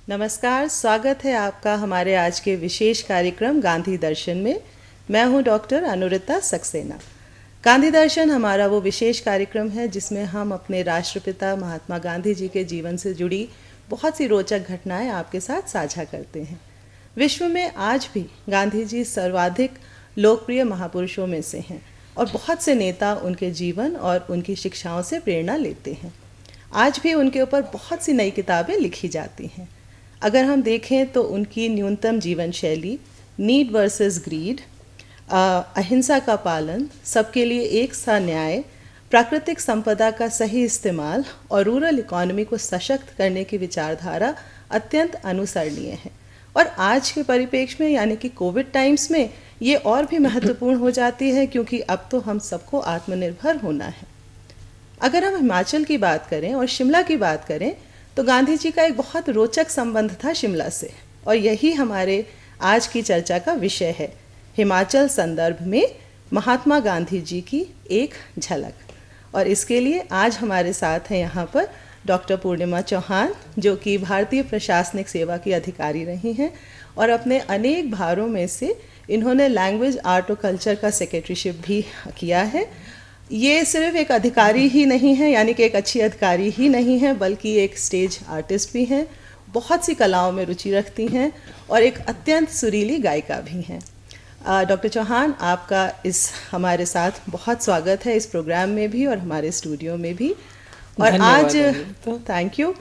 नमस्कार, स्वागत है आपका हमारे आज के विशेष कार्यक्रम गांधी दर्शन में। मैं हूं डॉक्टर अनुरिता सक्सेना। गांधी दर्शन हमारा वो विशेष कार्यक्रम है जिसमें हम अपने राष्ट्रपिता महात्मा गांधी जी के जीवन से जुड़ी बहुत सी रोचक घटनाएं आपके साथ साझा करते हैं। विश्व में आज भी गांधी जी सर्वाधिक लोकप्रिय महापुरुषों में से हैं और बहुत से नेता उनके जीवन और उनकी शिक्षाओं से प्रेरणा लेते हैं। आज भी उनके ऊपर बहुत सी नई किताबें लिखी जाती हैं। अगर हम देखें तो उनकी न्यूनतम जीवन शैली, नीड वर्सेस ग्रीड, अहिंसा का पालन, सबके लिए एक सा न्याय, प्राकृतिक संपदा का सही इस्तेमाल और रूरल इकोनॉमी को सशक्त करने की विचारधारा अत्यंत अनुसरणीय है। और आज के परिप्रेक्ष्य में यानी कि कोविड टाइम्स में ये और भी महत्वपूर्ण हो जाती है, क्योंकि अब तो हम सबको आत्मनिर्भर होना है। अगर हम हिमाचल की बात करें और शिमला की बात करें तो गांधी जी का एक बहुत रोचक संबंध था शिमला से, और यही हमारे आज की चर्चा का विषय है, हिमाचल संदर्भ में महात्मा गांधी जी की एक झलक। और इसके लिए आज हमारे साथ हैं यहाँ पर डॉक्टर पूर्णिमा चौहान, जो कि भारतीय प्रशासनिक सेवा की अधिकारी रही हैं और अपने अनेक भारों में से इन्होंने लैंग्वेज, आर्ट और कल्चर का सेक्रेटरीशिप भी किया है। ये सिर्फ एक अधिकारी ही नहीं है, यानी कि एक अच्छी अधिकारी ही नहीं है, बल्कि एक स्टेज आर्टिस्ट भी हैं, बहुत सी कलाओं में रुचि रखती हैं और एक अत्यंत सुरीली गायिका भी हैं। डॉक्टर चौहान, आपका इस हमारे साथ बहुत स्वागत है इस प्रोग्राम में भी और हमारे स्टूडियो में भी। और आज थैंक यू।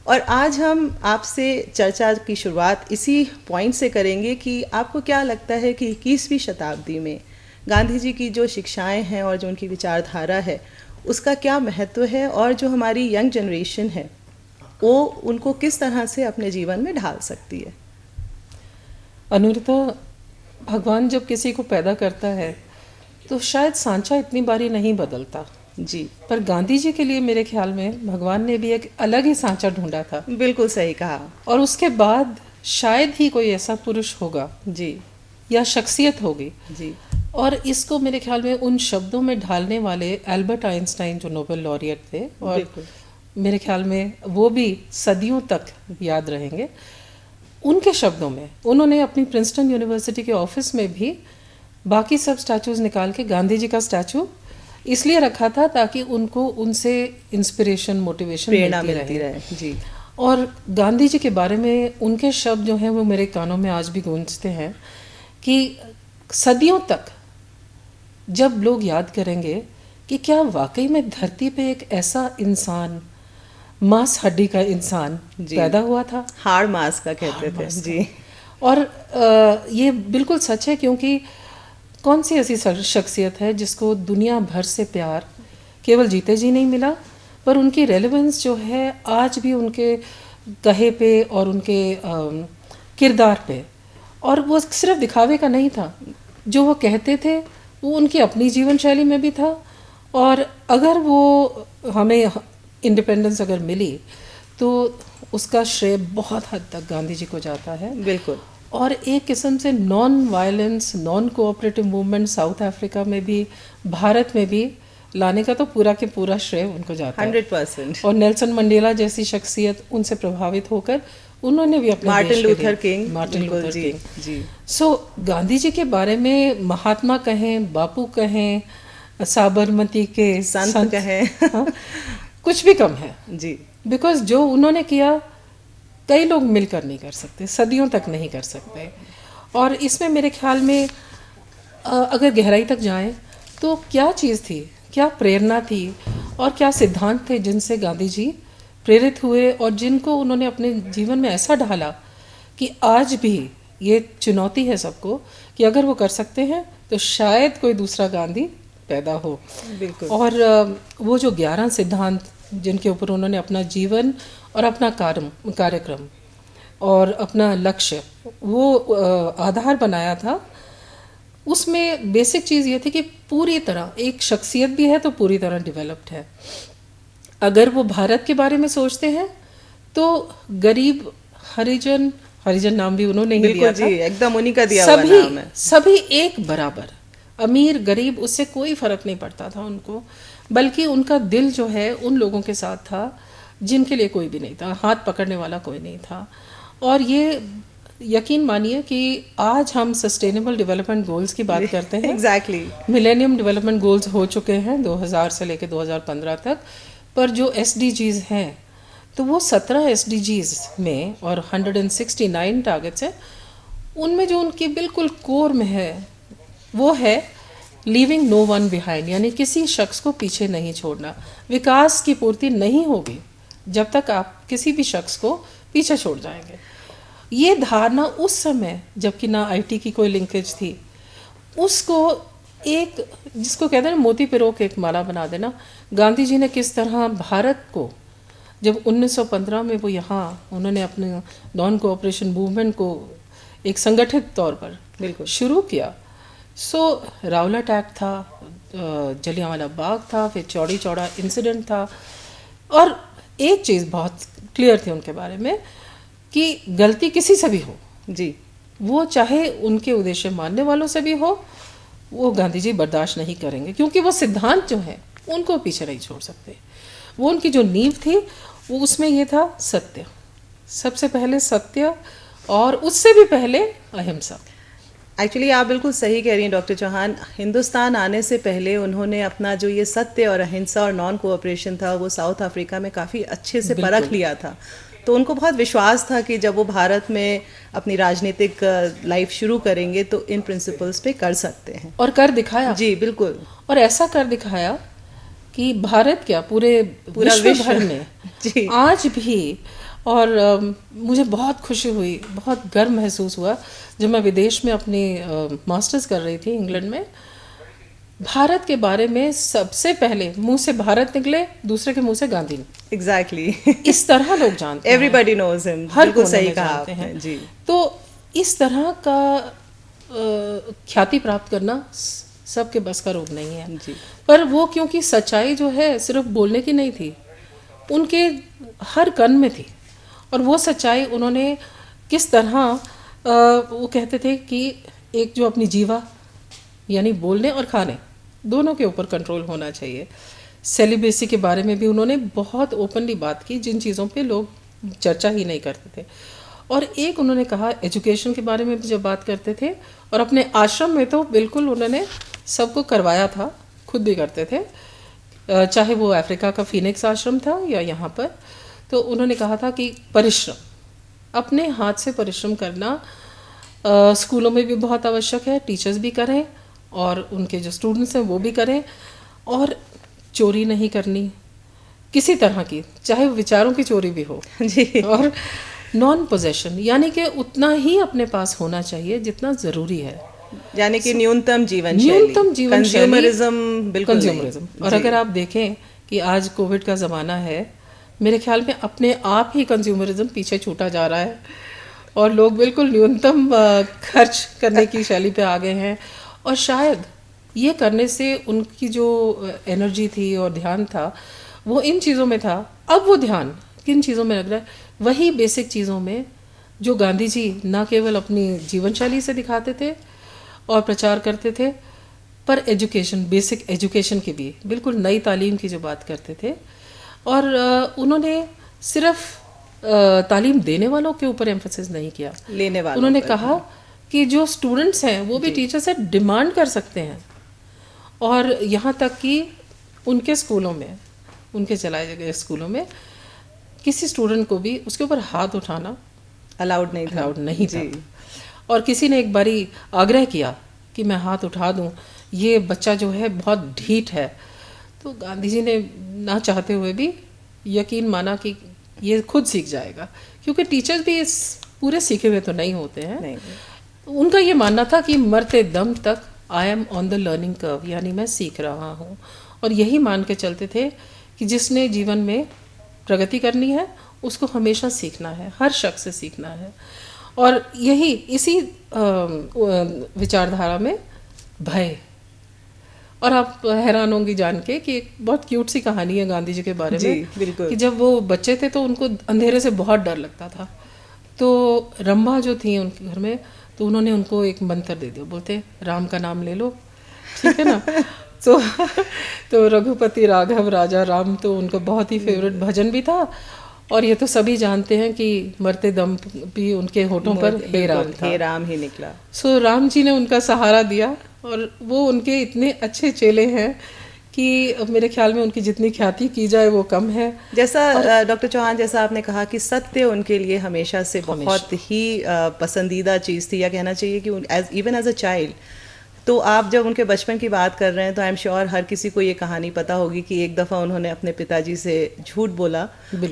और आज हम आपसे चर्चा की शुरुआत इसी पॉइंट से करेंगे कि आपको क्या लगता है कि 21वीं शताब्दी में गांधी जी की जो शिक्षाएं हैं और जो उनकी विचारधारा है उसका क्या महत्व है, और जो हमारी यंग जनरेशन है वो उनको किस तरह से अपने जीवन में ढाल सकती है? अनुरिता, भगवान जब किसी को पैदा करता है तो शायद सांचा इतनी बारी नहीं बदलता जी, पर गांधी जी के लिए मेरे ख्याल में भगवान ने भी एक अलग ही सांचा ढूंढा था। बिल्कुल सही कहा। और उसके बाद शायद ही कोई ऐसा पुरुष होगा जी, या शख्सियत होगी जी, और इसको मेरे ख्याल में उन शब्दों में ढालने वाले एल्बर्ट आइंस्टाइन, जो नोबेल लॉरियट थे, और मेरे ख्याल में वो भी सदियों तक याद रहेंगे। उनके शब्दों में उन्होंने अपनी प्रिंसटन यूनिवर्सिटी के ऑफिस में भी बाकी सब स्टैचूज निकाल के गांधी जी का स्टैचू इसलिए रखा था ताकि उनको उनसे इंस्पिरेशन, मोटिवेशन प्रेरणा मिलती रहे। जी। और गांधी जी के बारे में उनके शब्द जो हैं वो मेरे कानों में आज भी गूंजते हैं कि सदियों तक जब लोग याद करेंगे कि क्या वाकई में धरती पे एक ऐसा इंसान, मांस हड्डी का इंसान पैदा हुआ था। हाड़ मांस का कहते थे। जी। और ये बिल्कुल सच है, क्योंकि कौन सी ऐसी शख्सियत है जिसको दुनिया भर से प्यार केवल जीते जी नहीं मिला, पर उनकी रेलेवेंस जो है आज भी उनके कहे पे और उनके किरदार पे, और वो सिर्फ दिखावे का नहीं था, जो वो कहते थे वो उनकी अपनी जीवन शैली में भी था। और अगर वो हमें इंडिपेंडेंस अगर मिली तो उसका श्रेय बहुत हद तक गांधी जी को जाता है। बिल्कुल। और एक किस्म से non violence, non cooperative movement south Africa में भी, भारत में भी लाने का तो पूरा के पूरा श्रेय उनको जाता है। 100%। और नेल्सन मंडेला जैसी शख्सियत, उनसे प्रभावित होकर उन्होंने भी अपने मार्टिन लूथर किंग। जी। सो गांधी जी के बारे में महात्मा कहें, बापू कहें, साबरमती के संत कहें, हाँ, कुछ भी कम है। जी। बिकॉज जो उन्होंने किया कई लोग मिलकर नहीं कर सकते, सदियों तक नहीं कर सकते। और इसमें मेरे ख्याल में अगर गहराई तक जाएं तो क्या चीज़ थी, क्या प्रेरणा थी और क्या सिद्धांत थे जिनसे गांधी जी प्रेरित हुए और जिनको उन्होंने अपने जीवन में ऐसा ढाला कि आज भी ये चुनौती है सबको कि अगर वो कर सकते हैं तो शायद कोई दूसरा गांधी पैदा हो। बिल्कुल। और वो जो 11 सिद्धांत जिनके ऊपर उन्होंने अपना जीवन और अपना कार्यक्रम और अपना लक्ष्य वो आधार बनाया था, उसमें बेसिक चीज़ ये थी कि पूरी तरह एक शख्सियत भी है तो पूरी तरह डेवलप्ड है। अगर वो भारत के बारे में सोचते हैं तो गरीब, हरिजन नाम भी उन्होंने ही दिया था। एकदम उन्हीं का दिया हुआ नाम है। सभी एक बराबर, अमीर गरीब उससे कोई फर्क नहीं पड़ता था उनको, बल्कि उनका दिल जो है उन लोगों के साथ था जिनके लिए कोई भी नहीं था, हाथ पकड़ने वाला कोई नहीं था। और ये यकीन मानिए कि आज हम सस्टेनेबल डेवलपमेंट गोल्स की बात करते हैं। एग्जैक्टली। मिलेनियम डेवलपमेंट गोल्स हो चुके हैं 2000 से लेकर 2015 तक, पर जो SDGs हैं तो वो 17 SDGs में और 169 टारगेट्स हैं, उनमें जो उनकी बिल्कुल कोर में है वो है लीविंग नो वन बिहाइंड, यानी किसी शख्स को पीछे नहीं छोड़ना। विकास की पूर्ति नहीं होगी जब तक आप किसी भी शख्स को पीछे छोड़ जाएंगे। ये धारणा उस समय, जबकि ना IT की कोई लिंकेज थी, उसको एक जिसको कहते हैं मोती पिरो के एक माला बना देना। गांधी जी ने किस तरह भारत को, जब 1915 में वो यहाँ उन्होंने अपने नॉन कोऑपरेशन मूवमेंट को एक संगठित तौर पर बिल्कुल शुरू किया, सो रावलट एक्ट था, जलियांवाला बाग था, फिर चौड़ी चौड़ा इंसिडेंट था। और एक चीज़ बहुत क्लियर थी उनके बारे में कि गलती किसी से भी हो जी, वो चाहे उनके उद्देश्य मानने वालों से भी हो, वो गांधी जी बर्दाश्त नहीं करेंगे, क्योंकि वो सिद्धांत जो है उनको पीछे नहीं छोड़ सकते। वो उनकी जो नींव थी वो उसमें ये था सत्य, सबसे पहले सत्य, और उससे भी पहले अहिंसा। एक्चुअली आप बिल्कुल सही कह रही हैं डॉक्टर चौहान। हिंदुस्तान आने से पहले उन्होंने अपना जो ये सत्य और अहिंसा और नॉन कोऑपरेशन था वो साउथ अफ्रीका में काफ़ी अच्छे से परख लिया था। तो उनको बहुत विश्वास था कि जब वो भारत में अपनी राजनीतिक लाइफ शुरू करेंगे तो इन प्रिंसिपल्स पे कर सकते हैं, और कर दिखाया। जी बिल्कुल। और ऐसा कर दिखाया कि भारत क्या पूरा विश्व भर में जी आज भी। और मुझे बहुत खुशी हुई, बहुत गर्व महसूस हुआ जब मैं विदेश में अपनी मास्टर्स कर रही थी इंग्लैंड में। भारत के बारे में सबसे पहले मुंह से भारत निकले, दूसरे के मुंह से गांधी। एग्जैक्टली इस तरह लोग जानते हैं, एवरीबॉडी नोज हिम, हर कोने सही में कहा जानते आपने हैं। जी। तो इस तरह का ख्याति प्राप्त करना सबके बस का रोग नहीं है जी। पर वो क्योंकि सच्चाई जो है सिर्फ बोलने की नहीं थी, उनके हर कण में थी। और वो सच्चाई उन्होंने किस तरह वो कहते थे कि एक जो अपनी जीवा यानी बोलने और खाने दोनों के ऊपर कंट्रोल होना चाहिए। सेलिब्रेसी के बारे में भी उन्होंने बहुत ओपनली बात की, जिन चीज़ों पे लोग चर्चा ही नहीं करते थे। और एक उन्होंने कहा एजुकेशन के बारे में भी जब बात करते थे, और अपने आश्रम में तो बिल्कुल उन्होंने सबको करवाया था, खुद भी करते थे, चाहे वो अफ्रीका का फीनिक्स आश्रम था या यहाँ पर। तो उन्होंने कहा था कि परिश्रम, अपने हाथ से परिश्रम करना स्कूलों में भी बहुत आवश्यक है, टीचर्स भी करें और उनके जो स्टूडेंट्स हैं वो भी करें। और चोरी नहीं करनी किसी तरह की, चाहे विचारों की चोरी भी हो जी। और नॉन पोजेशन, यानी कि उतना ही अपने पास होना चाहिए जितना ज़रूरी है, यानी कि न्यूनतम जीवन कंज्यूमरिज्म, बिल्कुल कंज्यूमरिज्म। और अगर आप देखें कि आज कोविड का ज़माना है, मेरे ख्याल में अपने आप ही कंज्यूमरिज्म पीछे छूटा जा रहा है और लोग बिल्कुल न्यूनतम खर्च करने की शैली पे आ गए हैं। और शायद ये करने से उनकी जो एनर्जी थी और ध्यान था वो इन चीज़ों में था। अब वो ध्यान किन चीज़ों में लग रहा है? वही बेसिक चीज़ों में जो गांधी जी न केवल अपनी जीवन शैली से दिखाते थे और प्रचार करते थे, पर एजुकेशन, बेसिक एजुकेशन की भी बिल्कुल नई तालीम की जो बात करते थे। और उन्होंने सिर्फ तालीम देने वालों के ऊपर एम्फोसिस नहीं किया, लेने वालों उन्होंने पर। कहा कि जो स्टूडेंट्स हैं वो भी टीचर से डिमांड कर सकते हैं। और यहाँ तक कि उनके स्कूलों में, उनके चलाए गए स्कूलों में किसी स्टूडेंट को भी उसके ऊपर हाथ उठाना अलाउड नहीं था। और किसी ने एक बारी आग्रह किया कि मैं हाथ उठा दूं, ये बच्चा जो है बहुत ढीठ है, तो गांधी जी ने ना चाहते हुए भी यकीन माना कि ये खुद सीख जाएगा, क्योंकि टीचर्स भी इस पूरे सीखे हुए तो नहीं होते हैं। नहीं। उनका ये मानना था कि मरते दम तक I am on the learning curve, यानी मैं सीख रहा हूँ। और यही मान के चलते थे कि जिसने जीवन में प्रगति करनी है उसको हमेशा सीखना है, हर शख्स से सीखना है। और यही इसी विचारधारा में भय, और आप हैरान होंगी जान के कि एक बहुत क्यूट सी कहानी है गांधी जी के बारे में। बिल्कुल। कि जब वो बच्चे थे तो उनको अंधेरे से बहुत डर लगता था, तो रंभा जो थी उनके घर में, तो उन्होंने उनको एक मंत्र दे दिया, बोलते राम का नाम ले लो, ठीक है ना। तो रघुपति राघव राजा राम तो उनका बहुत ही फेवरेट भजन भी था। और ये तो सभी जानते हैं कि मरते दम भी उनके होठों पर हे राम था। हे राम ही निकला। सो राम जी ने उनका सहारा दिया और वो उनके इतने अच्छे चेले हैं कि मेरे ख्याल में उनकी जितनी ख्याति की जाए वो कम है। जैसा डॉक्टर चौहान, जैसा आपने कहा कि सत्य उनके लिए हमेशा से बहुत ही पसंदीदा चीज़ थी, या कहना चाहिए कि इवन एज अ चाइल्ड। तो आप जब उनके बचपन की बात कर रहे हैं तो आई एम श्योर हर किसी को ये कहानी पता होगी कि एक दफ़ा उन्होंने अपने पिताजी से झूठ बोला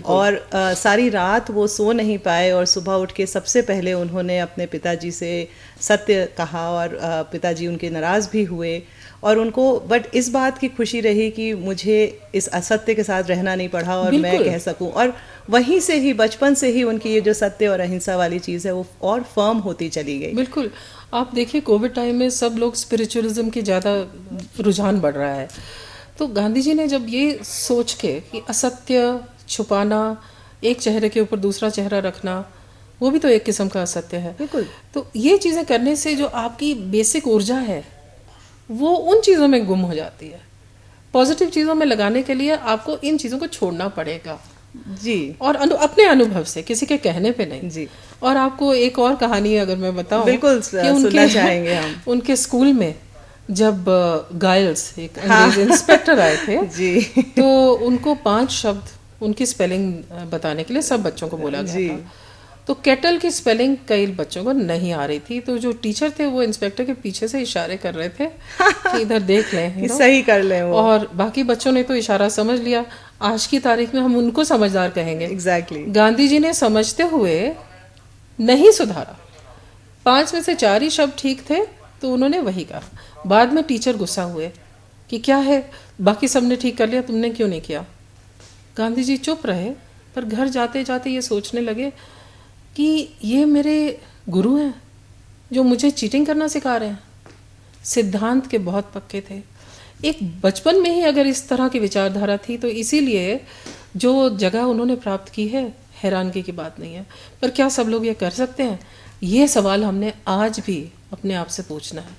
और सारी रात वो सो नहीं पाए और सुबह उठ के सबसे पहले उन्होंने अपने पिताजी से सत्य कहा और पिताजी उनके नाराज़ भी हुए और उनको बट इस बात की खुशी रही कि मुझे इस असत्य के साथ रहना नहीं पड़ा और मैं कह सकूं, और वहीं से ही बचपन से ही उनकी ये जो सत्य और अहिंसा वाली चीज़ है वो और फर्म होती चली गई। बिल्कुल। आप देखिए कोविड टाइम में सब लोग स्पिरिचुअलिज्म की ज़्यादा रुझान बढ़ रहा है, तो गांधी जी ने जब ये सोच के कि असत्य छुपाना, एक चेहरे के ऊपर दूसरा चेहरा रखना, वो भी तो एक किस्म का असत्य है। बिल्कुल। तो ये चीज़ें करने से जो आपकी बेसिक ऊर्जा है वो उन चीज़ों में गुम हो जाती है। पॉजिटिव चीज़ों में लगाने के लिए आपको इन चीज़ों को छोड़ना पड़ेगा जी, और अपने अनुभव से, किसी के कहने पे नहीं जी। और आपको एक और कहानी अगर मैं बताऊं, बिल्कुल सुनना चाहेंगे हम। उनके स्कूल में जब गाइल्स एक अंग्रेज इंस्पेक्टर आए थे जी, तो उनको 5 शब्द उनकी स्पेलिंग बताने के लिए सब बच्चों को बोला गया था। तो केटल की स्पेलिंग कई बच्चों को नहीं आ रही थी, तो जो टीचर थे वो इंस्पेक्टर के पीछे से इशारे कर रहे थे कि इधर देख लें, सही कर लें वो। और बाकी बच्चों ने तो इशारा समझ लिया। आज की तारीख में हम उनको समझदार कहेंगे। एग्जैक्टली। गांधी जी ने समझते हुए नहीं सुधारा, 5 में से 4 ही शब्द ठीक थे तो उन्होंने वही कहा। बाद में टीचर गुस्सा हुए कि क्या है, बाकी सबने ठीक कर लिया, तुमने क्यों नहीं किया। गांधी जी चुप रहे, पर घर जाते जाते ये सोचने लगे कि ये मेरे गुरु हैं जो मुझे चीटिंग करना सिखा रहे हैं। सिद्धांत के बहुत पक्के थे। एक बचपन में ही अगर इस तरह की विचारधारा थी तो इसीलिए जो जगह उन्होंने प्राप्त की है, हैरानगी की बात नहीं है। पर क्या सब लोग ये कर सकते हैं? ये सवाल हमने आज भी अपने आप से पूछना है।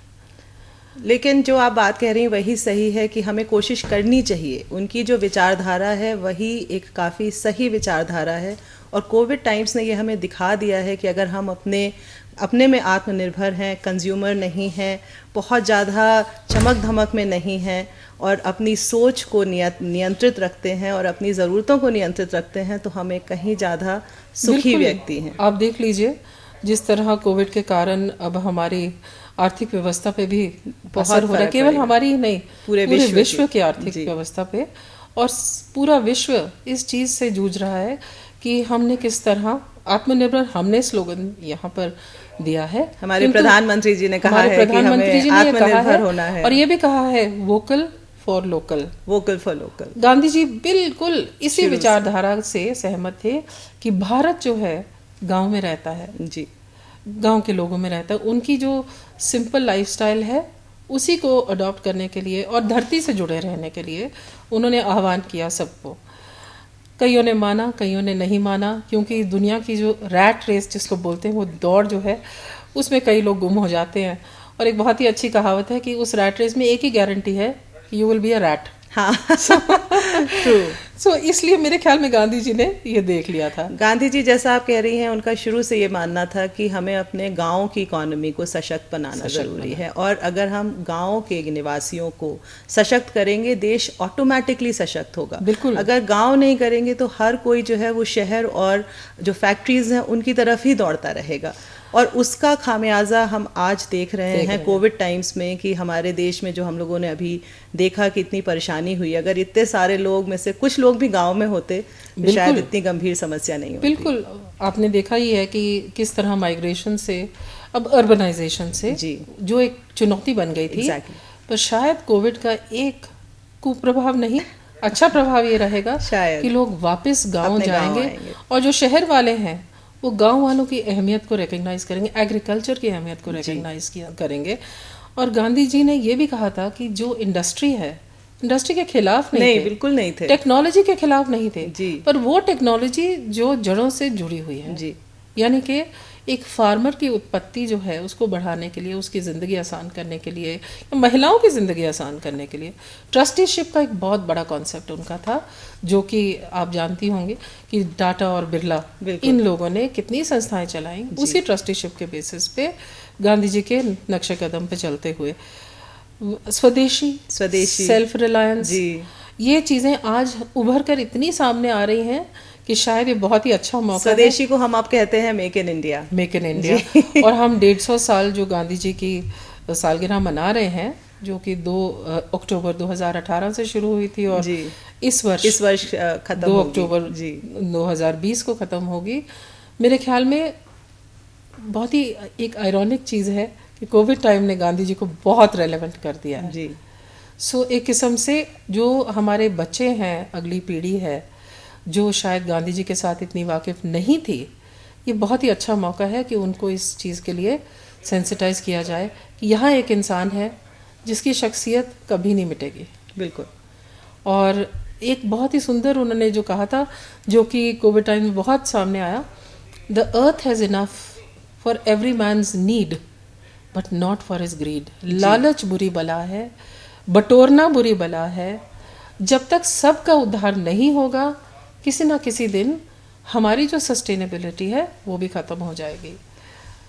लेकिन जो आप बात कह रही हैं वही सही है कि हमें कोशिश करनी चाहिए। उनकी जो विचारधारा है वही एक काफ़ी सही विचारधारा है और कोविड टाइम्स ने ये हमें दिखा दिया है कि अगर हम अपने में आत्मनिर्भर हैं, कंज्यूमर नहीं हैं, बहुत ज़्यादा चमक धमक में नहीं हैं और अपनी सोच को नियंत्रित रखते हैं और अपनी ज़रूरतों को नियंत्रित रखते हैं, तो हमें कहीं ज़्यादा सुखी व्यक्ति हैं। आप देख लीजिए जिस तरह कोविड के कारण अब हमारी आर्थिक व्यवस्था पे भी असर हो रहा है, केवल हमारी ही नहीं, पूरे विश्व की आर्थिक व्यवस्था पे, और पूरा विश्व इस चीज़ से जूझ रहा है कि हमने किस तरह आत्मनिर्भर, हमने स्लोगन यहाँ पर दिया है, हमारे प्रधानमंत्री जी ने कहा है कि हमें आत्मनिर्भर होना है, और ये भी कहा है vocal for local, vocal for local. Gandhi ji बिल्कुल इसी विचारधारा से सहमत थे कि भारत जो है गांव में रहता है जी, गांव के लोगों में रहता है, उनकी जो सिंपल लाइफस्टाइल है उसी को अडॉप्ट करने के लिए और धरती से जुड़े रहने के लिए उन्होंने आह्वान किया सबको। कईयों ने माना, कईयों ने नहीं माना, क्योंकि दुनिया की जो रैट रेस जिसको बोलते हैं, वो दौड़ जो है उसमें कई लोग गुम हो जाते हैं। और एक बहुत ही अच्छी कहावत है कि उस रैट रेस में एक ही गारंटी है, you will be a rat. हाँ, ट्रू। सो इसलिए मेरे ख्याल में गांधी जी ने ये देख लिया था। गांधी जी, जैसा आप कह रही हैं, उनका शुरू से ये मानना था कि हमें अपने गांव की इकोनॉमी को सशक्त बनाना ज़रूरी है, और अगर हम गांव के निवासियों को सशक्त करेंगे, देश ऑटोमेटिकली सशक्त होगा। बिल्कुल। अगर गांव नहीं करेंगे तो हर कोई जो है वो शहर और जो फैक्ट्रीज हैं उनकी तरफ ही दौड़ता रहेगा, और उसका खामियाजा हम आज देख रहे हैं कोविड टाइम्स में कि हमारे देश में जो हम लोगों ने अभी देखा कि इतनी परेशानी हुई। अगर इतने सारे लोग में से कुछ लोग भी गांव में होते तो शायद इतनी गंभीर समस्या नहीं होती। बिल्कुल, आपने देखा ही है कि किस तरह माइग्रेशन से, अब अर्बनाइजेशन से जी, जो एक चुनौती बन गई थी, पर शायद कोविड का एक कुप्रभाव नहीं, अच्छा प्रभाव ये रहेगा कि लोग वापस गाँव जाएंगे और जो शहर वाले हैं वो गांव वालों की अहमियत को रिकग्नाइज करेंगे, एग्रीकल्चर की अहमियत को रिकग्नाइज करेंगे। और गांधी जी ने ये भी कहा था कि जो इंडस्ट्री है, इंडस्ट्री के खिलाफ नहीं थे, बिल्कुल नहीं थे, टेक्नोलॉजी के खिलाफ नहीं थे जी, पर वो टेक्नोलॉजी जो जड़ों से जुड़ी हुई है जी, यानी कि एक फार्मर की उत्पत्ति जो है उसको बढ़ाने के लिए, उसकी ज़िंदगी आसान करने के लिए, महिलाओं की ज़िंदगी आसान करने के लिए ट्रस्टीशिप का एक बहुत बड़ा कॉन्सेप्ट उनका था, जो कि आप जानती होंगी कि टाटा और बिरला इन लोगों ने कितनी संस्थाएं चलाई उसी ट्रस्टीशिप के बेसिस पे, गांधी जी के नक्शे कदम पे चलते हुए। स्वदेशी सेल्फ रिलायंस, ये चीज़ें आज उभर कर इतनी सामने आ रही हैं कि शायद ये बहुत ही अच्छा मौका है। स्वदेशी को हम आप कहते हैं make in India. Make in India. और हम 150 साल जो गांधी जी की सालगिरह मना रहे हैं, जो कि 2 अक्टूबर 2018 से शुरू हुई थी और इस वर्ष खत्म 2 अक्टूबर 2020 को ख़त्म होगी। मेरे ख्याल में बहुत ही एक आयरॉनिक चीज़ है कि कोविड टाइम ने गांधी जी को बहुत रेलेवेंट कर दिया है जी। सो एक किस्म से जो हमारे बच्चे हैं, अगली पीढ़ी है जो शायद गांधी जी के साथ इतनी वाकिफ़ नहीं थी, ये बहुत ही अच्छा मौका है कि उनको इस चीज़ के लिए सेंसिटाइज किया जाए कि यहाँ एक इंसान है जिसकी शख्सियत कभी नहीं मिटेगी। बिल्कुल। और एक बहुत ही सुंदर उन्होंने जो कहा था, जो कि कोविड टाइम में बहुत सामने आया, the earth has enough for every man's need but not for his greed. लालच बुरी बला है, बटोरना बुरी बला है। जब तक सबका उद्धार नहीं होगा, किसी ना किसी दिन हमारी जो सस्टेनेबिलिटी है वो भी ख़त्म हो जाएगी।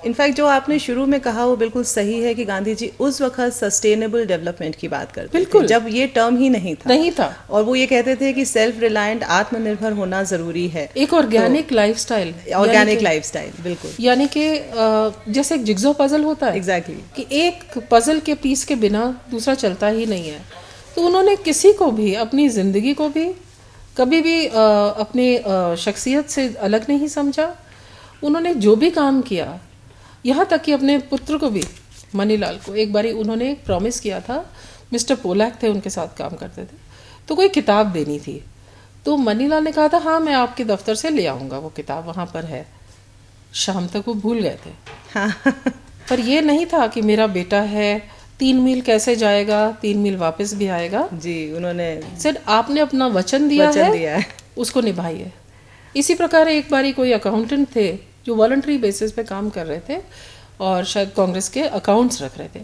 इनफैक्ट जो आपने शुरू में कहा वो बिल्कुल सही है कि गांधी जी उस वक्त सस्टेनेबल डेवलपमेंट की बात करते थे, जब ये टर्म ही नहीं था। और वो ये कहते थे कि सेल्फ रिलायंट, आत्मनिर्भर होना ज़रूरी है, एक ऑर्गेनिक लाइफस्टाइल। बिल्कुल। यानी कि जैसे एक जिग्जो पजल होता है, एग्जैक्टली, कि एक पजल के पीस के बिना दूसरा चलता ही नहीं है। तो उन्होंने किसी को भी, अपनी ज़िंदगी को भी कभी भी अपनी शख्सियत से अलग नहीं समझा। उन्होंने जो भी काम किया, यहाँ तक कि अपने पुत्र को भी, मनीलाल को, एक बारी उन्होंने एक प्रॉमिस किया था, मिस्टर पोलैक थे उनके साथ काम करते थे, तो कोई किताब देनी थी, तो मनीलाल ने कहा था हाँ मैं आपके दफ्तर से ले आऊँगा, वो किताब वहाँ पर है। शाम तक वो भूल गए थे। हाँ। पर ये नहीं था कि मेरा बेटा है, 3 मील कैसे जाएगा, 3 मील वापस भी आएगा। जी, उन्होंने सर आपने अपना वचन दिया है, उसको निभाइए। इसी प्रकार एक बारी कोई अकाउंटेंट थे जो वॉलंटरी बेसिस पे काम कर रहे थे और शायद कांग्रेस के अकाउंट्स रख रहे थे।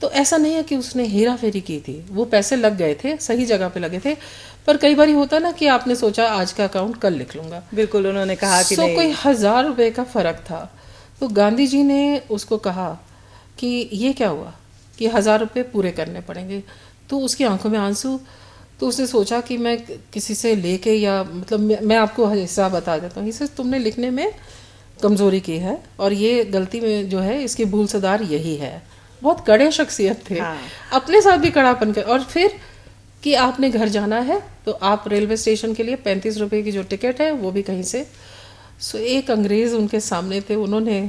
तो ऐसा नहीं है कि उसने हेरा फेरी की थी, वो पैसे लग गए थे, सही जगह पे लगे थे। पर कई बार होता ना कि आपने सोचा आज का अकाउंट कल लिख लूँगा। बिल्कुल, उन्होंने कहा कि नहीं। कोई 1000 रुपये का फ़र्क था। तो गांधी जी ने उसको कहा कि ये क्या हुआ कि 1000 रुपये पूरे करने पड़ेंगे। तो उसकी आंखों में आंसू, तो उसने सोचा कि मैं किसी से लेके, या मतलब मैं आपको हिसाब बता देता हूँ, इसे तुमने लिखने में कमज़ोरी की है और ये गलती में जो है इसकी भूल सुधार यही है। बहुत कड़े शख्सियत थे। हाँ। अपने साथ भी कड़ापन कर, और फिर कि आपने घर जाना है तो आप रेलवे स्टेशन के लिए 35 रुपये की जो टिकट है वो भी कहीं से। सो एक अंग्रेज़ उनके सामने थे, उन्होंने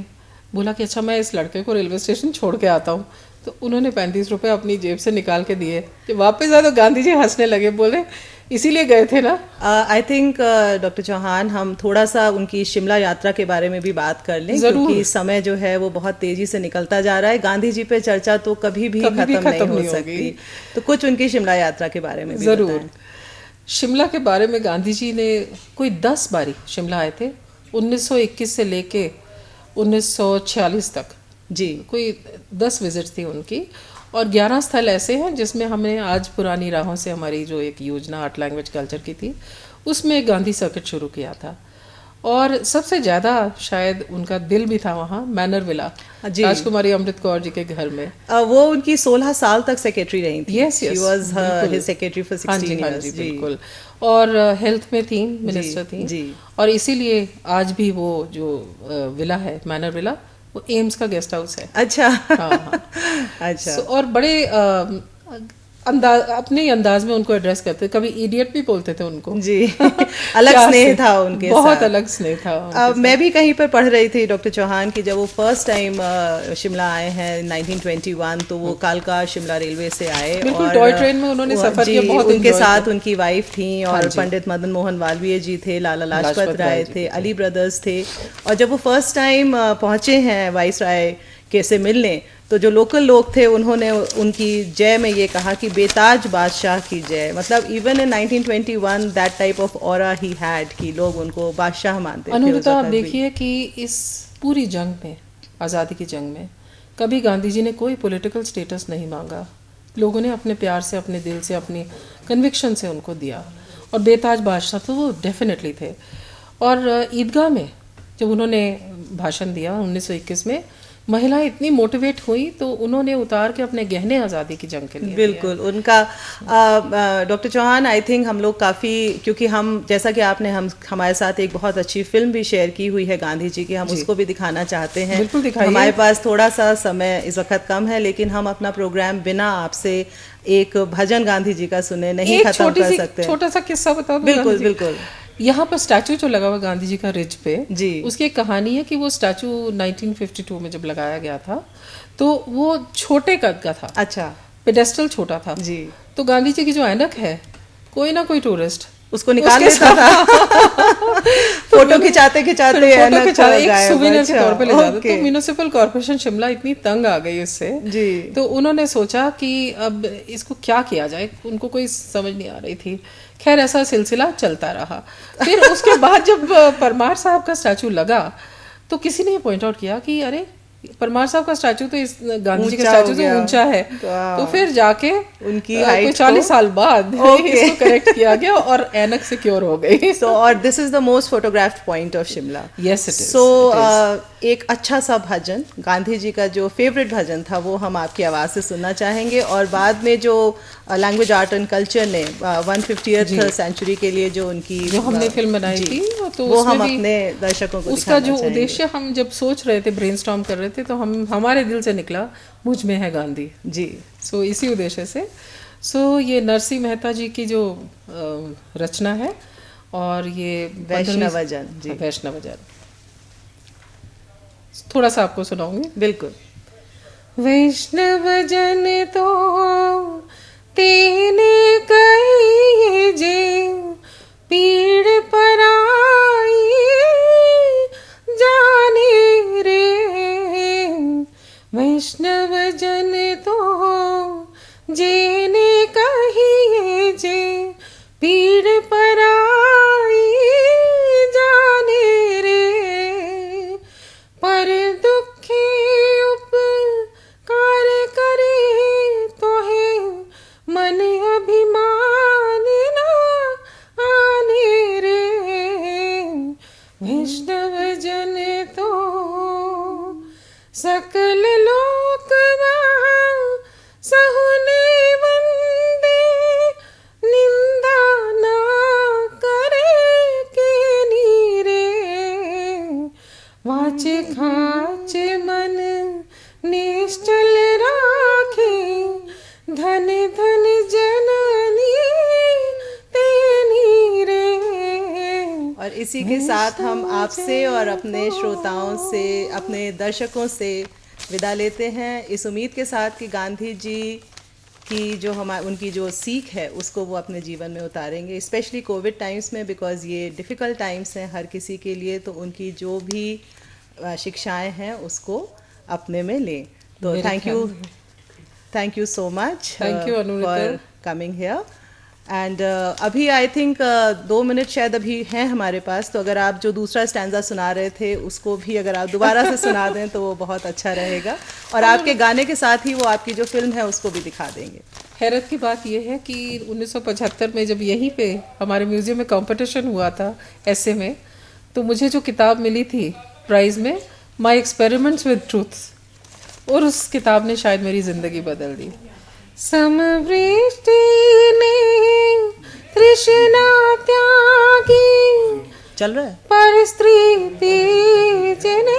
बोला कि अच्छा मैं इस लड़के को रेलवे स्टेशन छोड़ के आता हूँ। तो उन्होंने 35 रुपये अपनी जेब से निकाल के दिए। जब वापस आए तो गांधी जी हंसने लगे, बोले इसीलिए गए थे ना। आई थिंक डॉक्टर चौहान, हम थोड़ा सा उनकी शिमला यात्रा के बारे में भी बात कर लें, क्योंकि समय जो है वो बहुत तेजी से निकलता जा रहा है। गांधी जी पे चर्चा तो कभी भी खत्म नहीं हो सकती। तो कुछ उनकी शिमला यात्रा के बारे में भी ज़रूर। शिमला के बारे में गांधी जी ने कोई 10 बारी शिमला आए थे, 1921 से लेके 1946 तक। जी, कोई 10 विजिट थी उनकी, और 11 स्थल ऐसे हैं जिसमें हमने आज पुरानी राहों से हमारी जो एक योजना आर्ट लैंग्वेज कल्चर की थी, उसमें गांधी सर्किट शुरू किया था। और सबसे ज़्यादा शायद उनका दिल भी था वहाँ मैनर विला, राजकुमारी अमृत कौर जी के घर में। वो उनकी 16 साल तक सेक्रेटरी रही थी। Yes, she was his secretary for 16 years. बिल्कुल। और हेल्थ में थी, मिनिस्टर थी जी। और इसीलिए आज भी वो जो विला है, मैनर विला, वो एम्स का गेस्ट हाउस है। अच्छा। हाँ। अच्छा। और बड़े अपने अंदाज में उनको एड्रेस करते, कभी इडियट भी बोलते थे उनको। जी। अलग स्नेह था उनके, बहुत अलग स्नेह था। मैं भी कहीं पर पढ़ रही थी डॉक्टर चौहान की, जब वो फर्स्ट टाइम शिमला आए हैं 1921, तो वो कालका शिमला रेलवे से आए। बिल्कुल, टॉय ट्रेन में उन्होंने सफर किया। बहुत उनके साथ उनकी वाइफ थी, और पंडित मदन मोहन मालवीय जी थे, लाला लाजपत राय थे, अली ब्रदर्स थे। और जब वो फर्स्ट टाइम पहुंचे हैं वाइस राय के से मिलने, तो जो लोकल लोग थे उन्होंने उनकी जय में ये कहा कि बेताज बादशाह की जय, मतलब even in 1921 that type of aura he had कि लोग उनको बादशाह मानते थे। अनुरुता, आप देखिए कि इस पूरी जंग में, आज़ादी की जंग में, कभी गांधी जी ने कोई पॉलिटिकल स्टेटस नहीं मांगा। लोगों ने अपने प्यार से, अपने दिल से, अपनी कन्विक्शन से उनको दिया, और बेताज बादशाह तो वो डेफिनेटली थे। और ईदगाह में जब उन्होंने भाषण दिया 1921 में, महिलाएं इतनी मोटिवेट हुई तो उन्होंने उतार के अपने गहने आज़ादी की जंग के लिए बिल्कुल उनका डॉक्टर चौहान, आई थिंक हम लोग काफ़ी, क्योंकि हम जैसा कि आपने हमारे साथ एक बहुत अच्छी फिल्म भी शेयर की हुई है गांधी जी की, हम उसको भी दिखाना चाहते हैं। बिल्कुल दिखाइए। हमारे पास थोड़ा सा समय इस वक्त कम है, लेकिन हम अपना प्रोग्राम बिना आपसे एक भजन गांधी जी का सुने नहीं खत्म कर सकते। छोटा सा किस्सा बता दूं। बिल्कुल बिल्कुल। यहाँ पर स्टैचू जो लगा हुआ गांधी जी का रिज पे जी, उसकी एक कहानी है कि वो स्टैचू 1952 में जब लगाया गया था तो वो छोटे कद का था। अच्छा, पेडेस्टल छोटा था जी। तो गांधी जी की जो ऐनक है, कोई ना कोई टूरिस्ट उसको निकाल लेता था फोटो खिंचाते खिंचाते एक सुविनर के तौर पे ले जाते। तो म्युनिसिपल कॉर्पोरेशन शिमला इतनी तंग आ गई इससे जी, तो उन्होंने सोचा कि अब इसको क्या किया जाए, उनको कोई समझ नहीं आ रही थी। खैर ऐसा सिलसिला चलता रहा। फिर उसके बाद जब परमार साहब का स्टैचू लगा तो किसी ने पॉइंट आउट किया कि अरे परमार साहब का स्टैचू तो इस गांधी जी का स्टैचू से ऊंचा है। तो फिर जाके उनकी हाइट 40 साल बाद इसको करेक्ट किया गया और ऐनक सिक्योर हो गई। सो और this is the most photographed point of Shimla. Yes it is. So एक अच्छा सा भजन, गांधी जी का जो फेवरेट भजन था वो हम आपकी आवाज़ से सुनना चाहेंगे, और बाद में जो लैंग्वेज आर्ट एंड कल्चर ने 150th सेंचुरी के लिए जो उनकी जो हमने फिल्म बनाई थी तो वो हम अपने दर्शकों को उसका जो उद्देश्य हम जब सोच रहे थे, ब्रेनस्टॉर्म कर रहे थे, तो हमारे दिल से निकला मुझ में है गांधी जी। सो इसी उद्देश्य से ये नरसिंह मेहता जी की जो रचना है, और ये वैष्णवजन जी, वैष्णवजन थोड़ा सा आपको सुनाऊंगी। बिल्कुल। वैष्णवजन तो तेने कही जे पीड़ पराई जाने रे, वैष्णवजन तो जेने कही जे पीड़ पराई जाने रे, पर दुखी उपकार करे तो है मन अभिमान ना आने रे, वैष्णवजन तो सकल लोक सहुने वंदे, निंदा ना करे के नीरे, वाचे खाचे मन निश्चल राखे, धन धन जननी तेनी रे। और इसी के साथ हम आपसे और अपने श्रोताओं से, अपने दर्शकों से विदा लेते हैं, इस उम्मीद के साथ कि गांधी जी की जो उनकी जो सीख है उसको वो अपने जीवन में उतारेंगे, स्पेशली कोविड टाइम्स में, बिकॉज़ ये डिफ़िकल्ट टाइम्स हैं हर किसी के लिए। तो उनकी जो भी शिक्षाएं हैं उसको अपने में लें। तो thank you so much for coming here. And अभी आई थिंक 2 मिनट शायद अभी हैं हमारे पास, तो अगर आप जो दूसरा स्टैंजा सुना रहे थे उसको भी अगर आप दोबारा से सुना दें तो वो बहुत अच्छा रहेगा, और आपके गाने के साथ ही वो आपकी जो फिल्म है उसको भी दिखा देंगे। हैरत की बात यह है कि 1975 में जब यहीं पे हमारे म्यूजियम में कंपटीशन हुआ था ऐसे में, तो मुझे जो किताब मिली थी प्राइज में, माय एक्सपेरिमेंट्स विद ट्रूथ, और उस किताब ने शायद मेरी जिंदगी बदल दी। समवृष्टि ने तृष्णा त्यागी, चल रहा है पर स्त्री तेज ने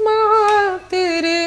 मात रे।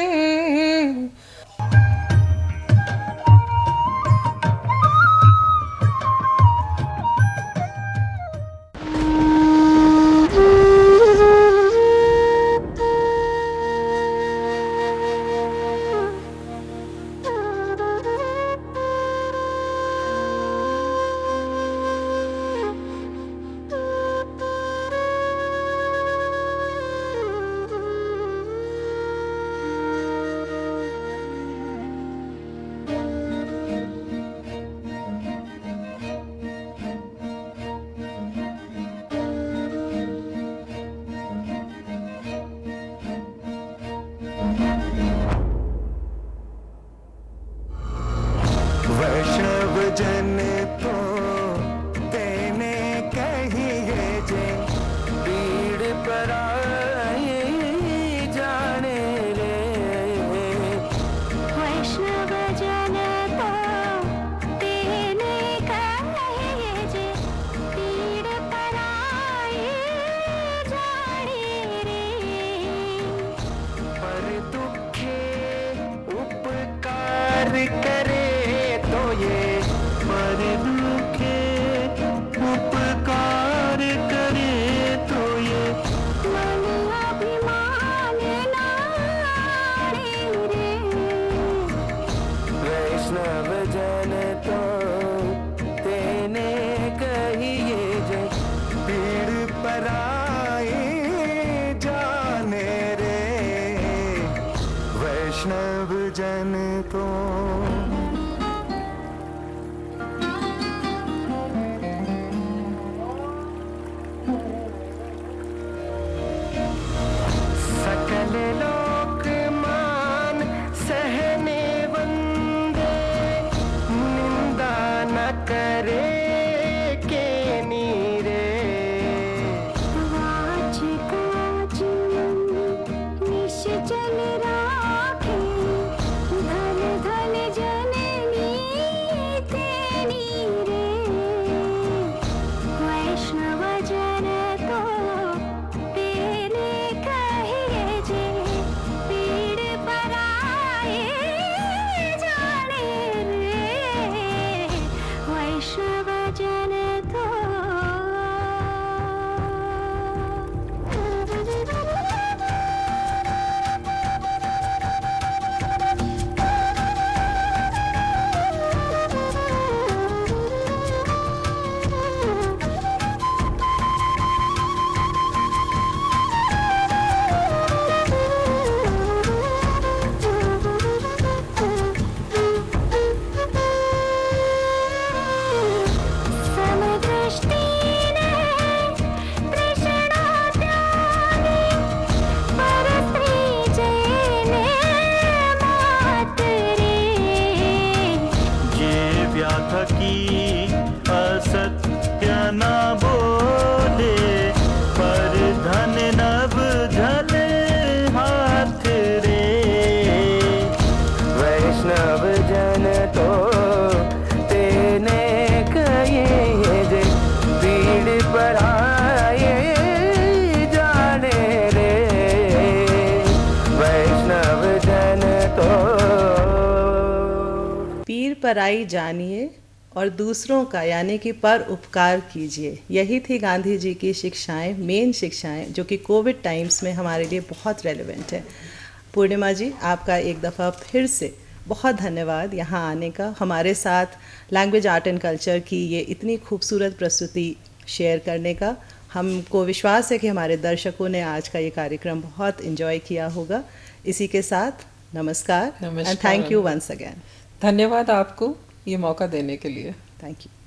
पर दुखे उपकार करे तो ये मन अभिमान नारी रे। वैष्णव जन तो तेने कहिए जे पीड़ पराए जाने रे। वैष्णव जन तो सकल लोक मान सहने वंदे निंदा न करे के नीरे। वाच काज निश्चल राखे धन धन जननी तेनी रे। वैष्णव जन तो तेने कहिए जे पीड़ पराए जाने रे। वैष्णव जन तो समदृष्टि ने तृष्णा त्यागी पर स्त्री जयने मात रे। ये व्याध की असत्य न बोले पर धन नव धन हाथ रे। वैष्णव जन तो तेने कहिए जे पीड़ पराए जाने रे। वैष्णव जन तो पीर पराई जानिए और दूसरों का यानी कि पर उपकार कीजिए। यही थी गांधी जी की शिक्षाएं, मेन शिक्षाएं, जो कि कोविड टाइम्स में हमारे लिए बहुत रेलेवेंट है। पूर्णिमा जी, आपका एक दफ़ा फिर से बहुत धन्यवाद यहाँ आने का, हमारे साथ लैंग्वेज आर्ट एंड कल्चर की ये इतनी खूबसूरत प्रस्तुति शेयर करने का। हमको विश्वास है कि हमारे दर्शकों ने आज का ये कार्यक्रम बहुत इन्जॉय किया होगा। इसी के साथ नमस्कार and thank you once again. धन्यवाद आपको ये मौका देने के लिए। Thank you.